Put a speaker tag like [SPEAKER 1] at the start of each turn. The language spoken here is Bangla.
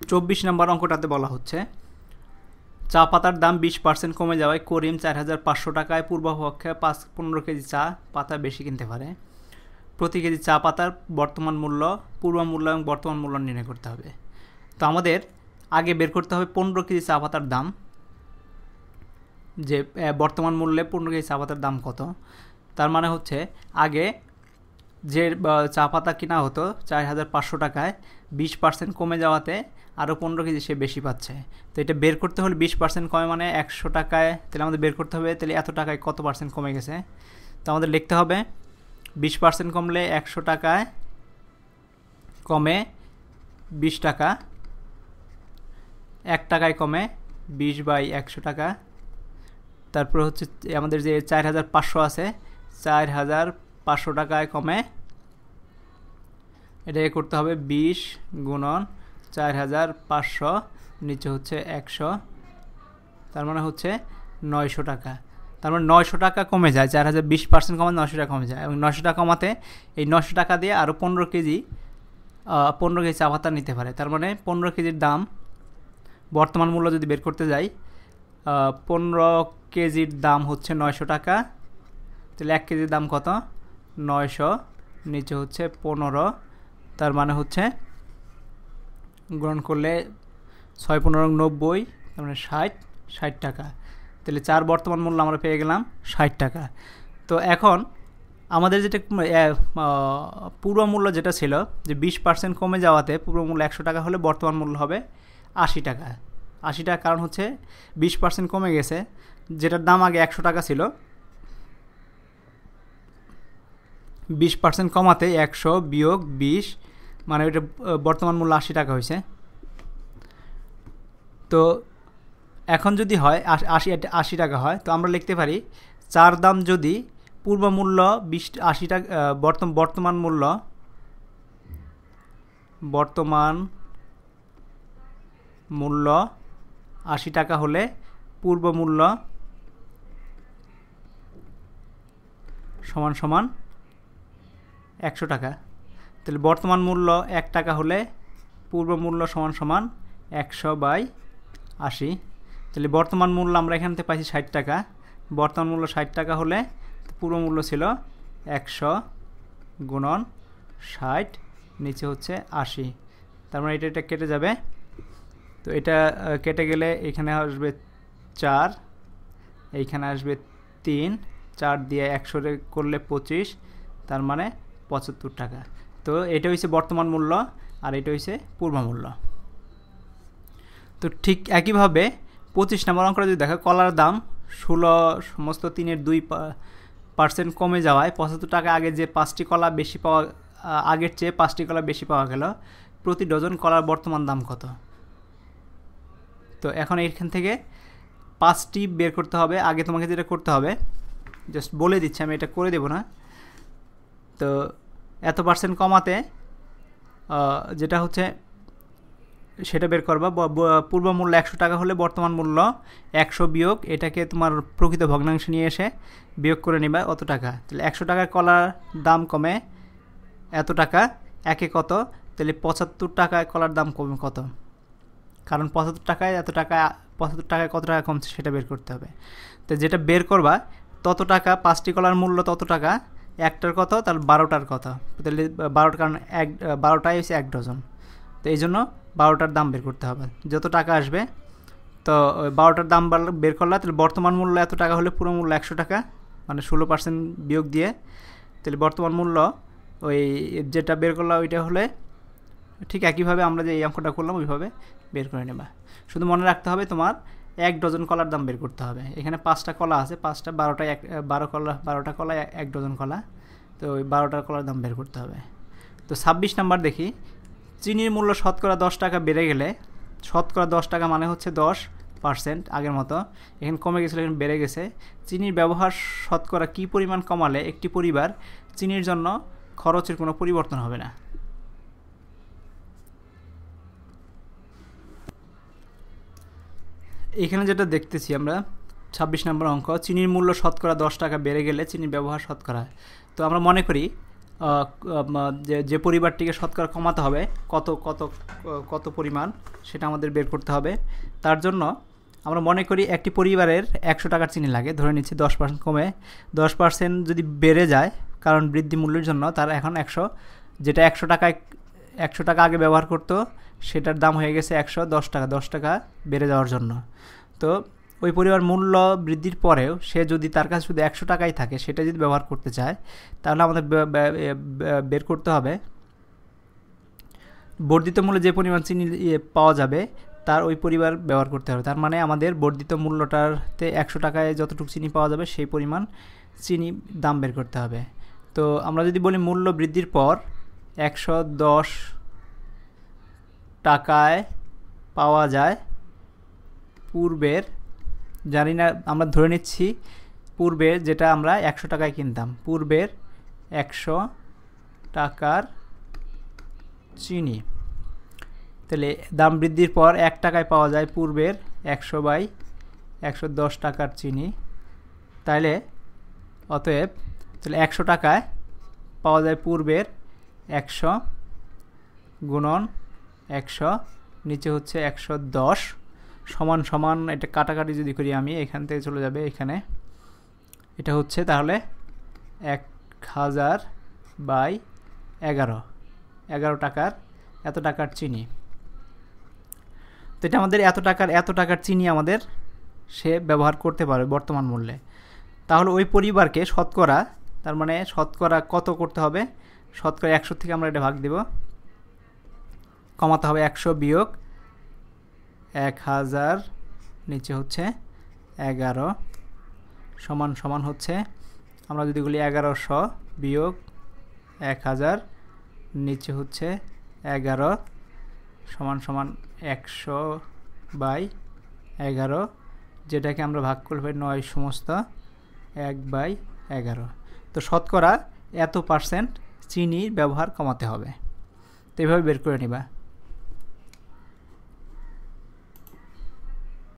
[SPEAKER 1] 24 নম্বর অঙ্কটাতে বলা হচ্ছে চা পাতার দাম 20% কমে যাওয়ায় করিম 4500 টাকায় পূর্বপক্ষে 15 কেজি চা পাতা বেশি কিনতে পারে। প্রতি কেজি চা পাতার বর্তমান মূল্য, পূর্ব মূল্য এবং বর্তমান মূল্য নির্ণয় করতে হবে। তো আমাদের আগে বের করতে হবে 15 কেজি চা পাতার দাম, যে বর্তমান মূল্যে 15 কেজি চা পাতার দাম কত। তার মানে হচ্ছে আগে যে চা পাতা কিনা হতো 4500 টাকায়, 20% কমে যাওয়াতে আরও 15 কেজি সে বেশি পাচ্ছে। তো এটা বের করতে হলে 20% কমে মানে 100 টাকায়, তাহলে আমাদের বের করতে হবে তাহলে এত টাকায় কত পার্সেন্ট কমে গেছে। তো আমাদের লিখতে হবে 20% কমলে 100 টাকায় কমে 20 টাকা, 1 টাকায় কমে 20/100 টাকা। তারপর হচ্ছে আমাদের যে 4500 আছে, 4500 টাকায় কমে, এটাকে করতে হবে 20 গুণন 4500, নিচে হচ্ছে 100, তার মানে হচ্ছে 900 টাকা। তার মানে 900 টাকা কমে যায়, 20% কমে 900 টাকা কমে যায়, এবং 900 টাকা কমাতে এই 900 টাকা দিয়ে আরও 15 কেজি চা পাতা নিতে পারে। তার মানে 15 কেজির দাম, বর্তমান মূল্য যদি বের করতে যাই, 15 কেজির দাম হচ্ছে 900 টাকা। তাহলে 1 কেজির দাম কত? 900, নিচে হচ্ছে 15, তার মানে হচ্ছে গ্রহণ করলে 6×15=90, তার মানে 60 টাকা। তাহলে চার বর্তমান মূল্য আমরা পেয়ে গেলাম 60 টাকা। তো এখন আমাদের যেটা পূর্ব মূল্য যেটা ছিল, যে 20% কমে যাওয়াতে পূর্ব মূল্য 100 টাকা হলে বর্তমান মূল্য হবে 80 টাকা। 80 টাকা কারণ হচ্ছে 20% কমে গেছে, যেটার দাম আগে 100 টাকা ছিল, 20% কমাতে 100 বিয়োগ 20, মানে ওইটা বর্তমান মূল্য 80 টাকা হয়েছে। তো এখন যদি হয় 80 টাকা হয়, তো আমরা লিখতে পারি চার দাম যদি পূর্ব মূল্য 80 টাকা, বর্তমান মূল্য 80 টাকা হলে পূর্ব মূল্য সমান সমান 100 টাকা। তাহলে বর্তমান মূল্য 1 টাকা হলে পূর্ব মূল্য সমান সমান 100/80। তাহলে বর্তমান মূল্য আমরা এখান থেকে পাইছি 60 টাকা। বর্তমান মূল্য 60 টাকা হলে পূর্ব মূল্য ছিল 100 গুণন 60, নিচে হচ্ছে 80, তার মানে এটা কেটে যাবে। তো এটা কেটে গেলে এখানে আসবে 4, এইখানে আসবে 3, 4 দিয়ে 100 করলে 25, তার মানে 75 টাকা। তো এটা হচ্ছে বর্তমান মূল্য আর এটা হচ্ছে পূর্ব মূল্য। তো ঠিক একইভাবে 25 নম্বর অঙ্কটা যদি দেখো, কলার দাম 16 সমস্ত 3.2% কমে যাওয়ায় 75 টাকা আগে যে 5টি কলা বেশি পাওয়া, আগের চেয়ে 5টি কলা বেশি পাওয়া গেল, প্রতি ডজন কলার বর্তমান দাম কত? তো এখন এইখান থেকে 5টি বের করতে হবে। আগে তোমাকে যেটা করতে হবে, জাস্ট বলে দিচ্ছি, আমি এটা করে দেব না। তো এত % কমাতে যেটা হচ্ছে সেটা বের করবা। পূর্ব মূল্য 100 টাকা হলে বর্তমান মূল্য 100 বিয়োগ, এটাকে তোমার প্রকৃত ভগ্নাংশ নিয়ে এসে বিয়োগ করে নিবা অত টাকা। তাহলে 100 টাকার কলার দাম কমে এত টাকা, একে কত? তাহলে 75 টাকায় কলার দাম কমে কত? কারণ 75 টাকায় এত টাকা, 75 টাকায় কত টাকা কমছে সেটা বের করতে হবে। তো যেটা বের করবা তত টাকা, 5টি কলার মূল্য তত টাকা, একটার কত? তাহলে 12টার কত? তাহলে 12টা, কারণ 12টাই হচ্ছে 1 ডজন। তো এই জন্য 12টার দাম বের করতে হবে। যত টাকা আসবে, তো 12টার দাম বের করলা, তাহলে বর্তমান মূল্য এত টাকা হলে পুরো মূল্য 100 টাকা, মানে 16% বিয়োগ দিয়ে, তাহলে বর্তমান মূল্য ওই যেটা বের করলাম ওইটা হলে, ঠিক একইভাবে আমরা যে এই অঙ্কটা করলাম ওইভাবে বের করে নেবা। শুধু মনে রাখতে হবে তোমার 1 ডজন কলার দাম বের করতে হবে। এখানে 5টা কলা আছে, 5টা 12টা কলা 1 ডজন কলা, তো ওই 12টার কলার দাম বের করতে হবে। তো 26 নাম্বার দেখি, চিনির মূল্য শতকরা 10 টাকা বেড়ে গেলে, শতকরা 10 টাকা মানে হচ্ছে 10% আগের মতো, এখানে কমে গেছিলো, এখানে বেড়ে গেছে। চিনির ব্যবহার শতকরা কী পরিমাণ কমালে একটি পরিবার চিনির জন্য খরচের কোনো পরিবর্তন হবে না? এখানে যেটা দেখতেছি আমরা 26 নম্বর অঙ্ক, চিনির মূল্য শতকরা 10 টাকা বেড়ে গেলে চিনির ব্যবহার শতকরা। তো আমরা মনে করি যে পরিবারটিকে শতকরা কমাতে হবে কত কত কত পরিমাণ সেটা আমাদের বের করতে হবে। তার জন্য আমরা মনে করি একটি পরিবারের 100 টাকার চিনি লাগে, ধরে নিচ্ছি 10% কমে 10% যদি বেড়ে যায়, কারণ বৃদ্ধি মূল্যের জন্য তার এখন 100, যেটা 100 টাকা আগে ব্যবহার করতো সেটার দাম হয়ে গেছে 110 টাকা, 10 টাকা বেড়ে যাওয়ার জন্য। তো ওই পরিবার মূল্য বৃদ্ধির পরেও সে যদি তার কাছে শুধু 100 টাকাই থাকে, সেটা যদি ব্যবহার করতে চায়, তাহলে আমাদের বের করতে হবে বর্ধিত মূল্যে যে পরিমাণ চিনি পাওয়া যাবে তার ওই পরিবার ব্যবহার করতে হবে। তার মানে আমাদের বর্ধিত মূল্যটাতে 100 টাকায় যতটুকু চিনি পাওয়া যাবে সেই পরিমাণ চিনি দাম বের করতে হবে। তো আমরা যদি বলি মূল্য বৃদ্ধির পর 110 টাকায় পাওয়া যায় পূর্বের, জানি না, আমরা ধরে নিচ্ছি পূর্বের যেটা আমরা 100 টাকায় কিনতাম, পূর্বের 100 টাকার চিনি, তাহলে দাম বৃদ্ধির পর 1 টাকায় পাওয়া যায় পূর্বের 100/110 টাকার চিনি। তাইলে অতএব তাহলে 100 টাকায় পাওয়া যায় পূর্বের 100 গুণন 100, নিচে হচ্ছে 110 সমান সমান, এটা কাটাকাটি যদি করি আমি এখান থেকে চলে যাবে এখানে, এটা হচ্ছে তাহলে 1000/11 টাকার এত টাকার চিনি। তো এটা আমাদের এত টাকার চিনি আমাদের সে ব্যবহার করতে পারবে বর্তমান মূল্যে। তাহলে ওই পরিবারকে শতকরা, তার মানে শতকরা কত করতে হবে, শতকরা 100 থেকে আমরা এটা ভাগ দেব, কমাতে হবে 100 বিয়োগ 1000, নিচে হচ্ছে 11 সমান সমান হচ্ছে, আমরা যদি বলি 1100 বিয়োগ 1000, নিচে হচ্ছে 11 সমান সমান 100/11, যেটাকে আমরা ভাগ করলে 9 সমস্ত 1/11। তো শতকরা এত % চিনির ব্যবহার কমাতে হবে। তো এভাবে বের করে নিবা।